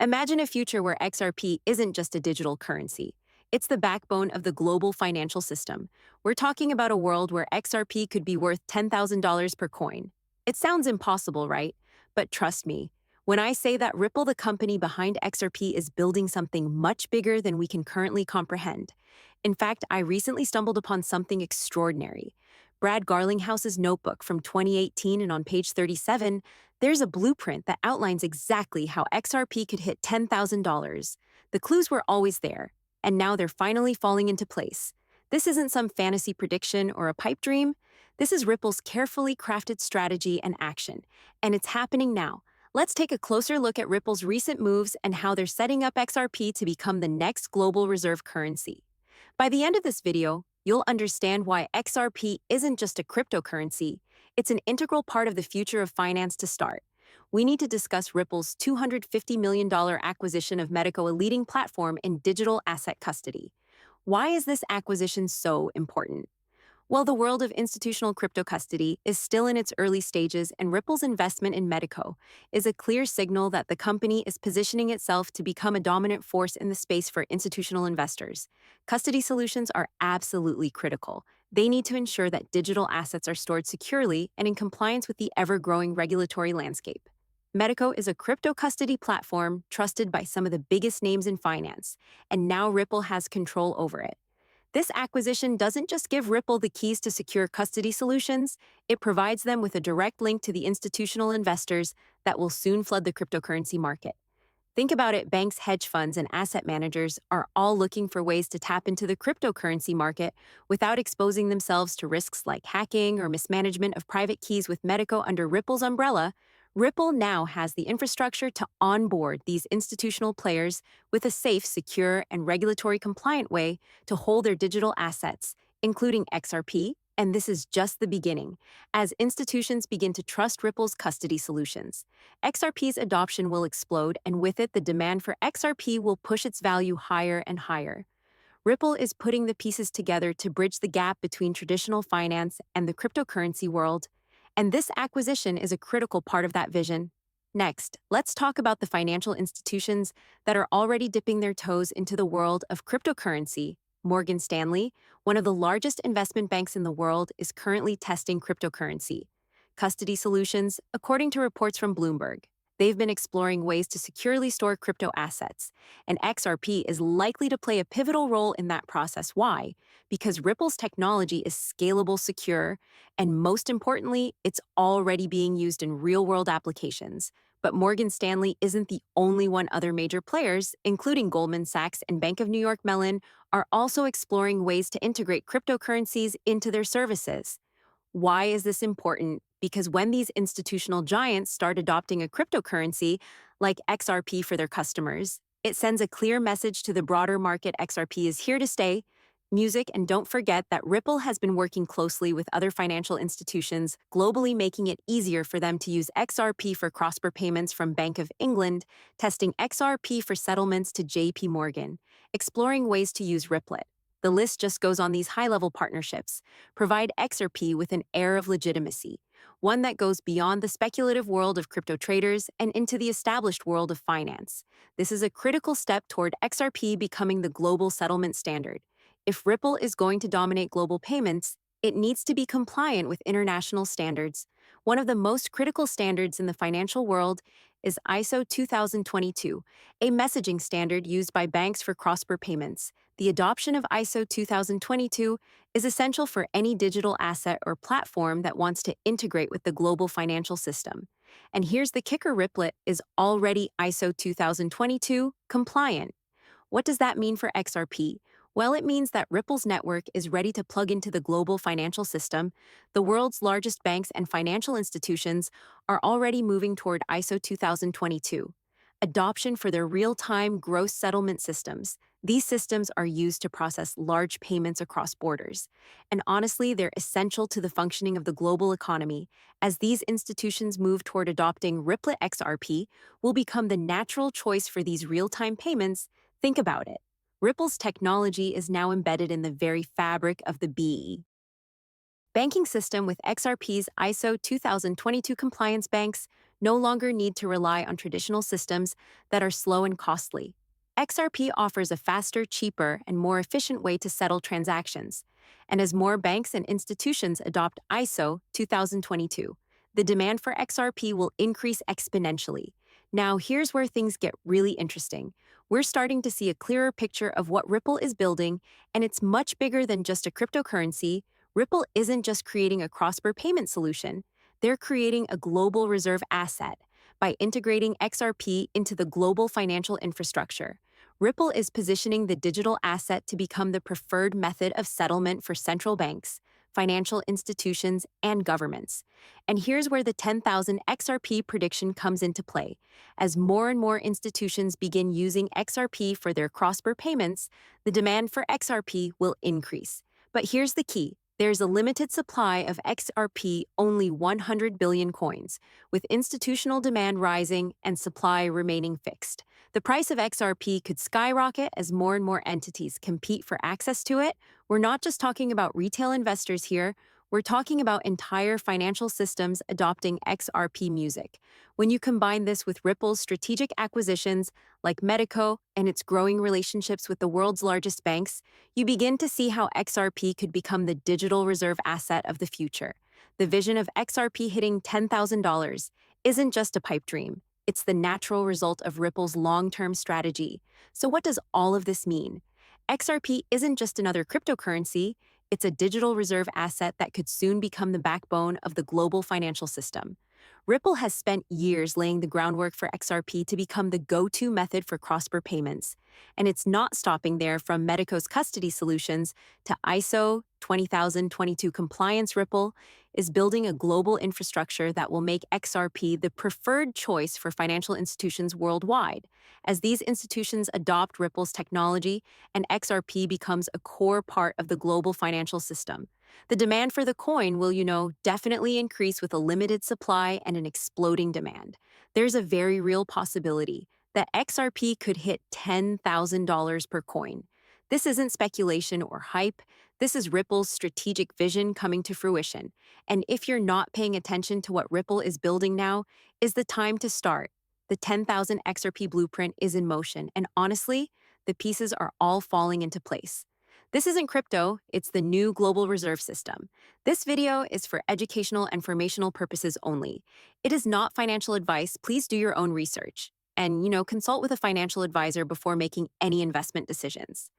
Imagine a future where XRP isn't just a digital currency. It's the backbone of the global financial system. We're talking about a world where XRP could be worth $10,000 per coin. It sounds impossible, right? But trust me, when I say that Ripple, the company behind XRP, is building something much bigger than we can currently comprehend. In fact, I recently stumbled upon something extraordinary. Brad Garlinghouse's notebook from 2018, and on page 37, there's a blueprint that outlines exactly how XRP could hit $10,000. The clues were always there, and now they're finally falling into place. This isn't some fantasy prediction or a pipe dream. This is Ripple's carefully crafted strategy and action, and it's happening now. Let's take a closer look at Ripple's recent moves and how they're setting up XRP to become the next global reserve currency. By the end of this video, you'll understand why XRP isn't just a cryptocurrency, it's an integral part of the future of finance. To start, we need to discuss Ripple's $250 million acquisition of Medico, a leading platform in digital asset custody. Why is this acquisition so important? Well, the world of institutional crypto custody is still in its early stages, and Ripple's investment in Medico is a clear signal that the company is positioning itself to become a dominant force in the space for institutional investors. Custody solutions are absolutely critical. They need to ensure that digital assets are stored securely and in compliance with the ever-growing regulatory landscape. Medico is a crypto custody platform trusted by some of the biggest names in finance, and now Ripple has control over it. This acquisition doesn't just give Ripple the keys to secure custody solutions, it provides them with a direct link to the institutional investors that will soon flood the cryptocurrency market. Think about it, banks, hedge funds, and asset managers are all looking for ways to tap into the cryptocurrency market without exposing themselves to risks like hacking or mismanagement of private keys. With Medico under Ripple's umbrella, Ripple now has the infrastructure to onboard these institutional players with a safe, secure, and regulatory compliant way to hold their digital assets, including XRP, and this is just the beginning. As institutions begin to trust Ripple's custody solutions, XRP's adoption will explode, and with it, the demand for XRP will push its value higher and higher. Ripple is putting the pieces together to bridge the gap between traditional finance and the cryptocurrency world, and this acquisition is a critical part of that vision. Next, let's talk about the financial institutions that are already dipping their toes into the world of cryptocurrency. Morgan Stanley, one of the largest investment banks in the world, is currently testing cryptocurrency custody solutions, according to reports from Bloomberg. They've been exploring ways to securely store crypto assets, and XRP is likely to play a pivotal role in that process. Why? Because Ripple's technology is scalable, secure, and most importantly, it's already being used in real-world applications. But Morgan Stanley isn't the only one. Other major players, including Goldman Sachs and Bank of New York Mellon, are also exploring ways to integrate cryptocurrencies into their services. Why is this important? Because when these institutional giants start adopting a cryptocurrency like XRP for their customers, it sends a clear message to the broader market: XRP is here to stay. Music, and don't forget that Ripple has been working closely with other financial institutions globally, making it easier for them to use XRP for cross-border payments, from Bank of England, testing XRP for settlements, to JP Morgan, exploring ways to use Ripplet. The list just goes on. These high-level partnerships provide XRP with an air of legitimacy, one that goes beyond the speculative world of crypto traders and into the established world of finance. This is a critical step toward XRP becoming the global settlement standard. If Ripple is going to dominate global payments, it needs to be compliant with international standards. One of the most critical standards in the financial world is ISO 2022, a messaging standard used by banks for cross-border payments. The adoption of ISO 2022 is essential for any digital asset or platform that wants to integrate with the global financial system. And here's the kicker: Ripplet is already ISO 2022 compliant. What does that mean for XRP? Well, it means that Ripple's network is ready to plug into the global financial system. The world's largest banks and financial institutions are already moving toward ISO 2022 adoption for their real-time gross settlement systems. These systems are used to process large payments across borders, and honestly, they're essential to the functioning of the global economy. As these institutions move toward adopting Ripplet, XRP will become the natural choice for these real-time payments. Think about it. Ripple's technology is now embedded in the very fabric of the banking system. With XRP's ISO 2022 compliance, banks no longer need to rely on traditional systems that are slow and costly. XRP offers a faster, cheaper, and more efficient way to settle transactions. And as more banks and institutions adopt ISO 2022, the demand for XRP will increase exponentially. Now, here's where things get really interesting. We're starting to see a clearer picture of what Ripple is building, and it's much bigger than just a cryptocurrency. Ripple isn't just creating a cross-border payment solution, they're creating a global reserve asset. By integrating XRP into the global financial infrastructure, Ripple is positioning the digital asset to become the preferred method of settlement for central banks, financial institutions, and governments. And here's where the 10,000 XRP prediction comes into play. As more and more institutions begin using XRP for their cross-border payments, the demand for XRP will increase. But here's the key. There's a limited supply of XRP, only 100 billion coins, with institutional demand rising and supply remaining fixed. The price of XRP could skyrocket as more and more entities compete for access to it. We're not just talking about retail investors here, we're talking about entire financial systems adopting XRP music. When you combine this with Ripple's strategic acquisitions like Medico and its growing relationships with the world's largest banks, you begin to see how XRP could become the digital reserve asset of the future. The vision of XRP hitting $10,000 isn't just a pipe dream. It's the natural result of Ripple's long-term strategy. So what does all of this mean? XRP isn't just another cryptocurrency, it's a digital reserve asset that could soon become the backbone of the global financial system. Ripple has spent years laying the groundwork for XRP to become the go-to method for cross-border payments, and it's not stopping there. From Medico's custody solutions to ISO 20022 compliance. Ripple is building a global infrastructure that will make XRP the preferred choice for financial institutions worldwide. As these institutions adopt Ripple's technology and XRP becomes a core part of the global financial system, the demand for the coin will, definitely increase with a limited supply and an exploding demand. There's a very real possibility that XRP could hit $10,000 per coin. This isn't speculation or hype. This is Ripple's strategic vision coming to fruition. And if you're not paying attention to what Ripple is building now, is the time to start. The 10,000 XRP blueprint is in motion, and honestly, the pieces are all falling into place. This isn't crypto, it's the new global reserve system. This video is for educational and informational purposes only. It is not financial advice. Please do your own research and, consult with a financial advisor before making any investment decisions.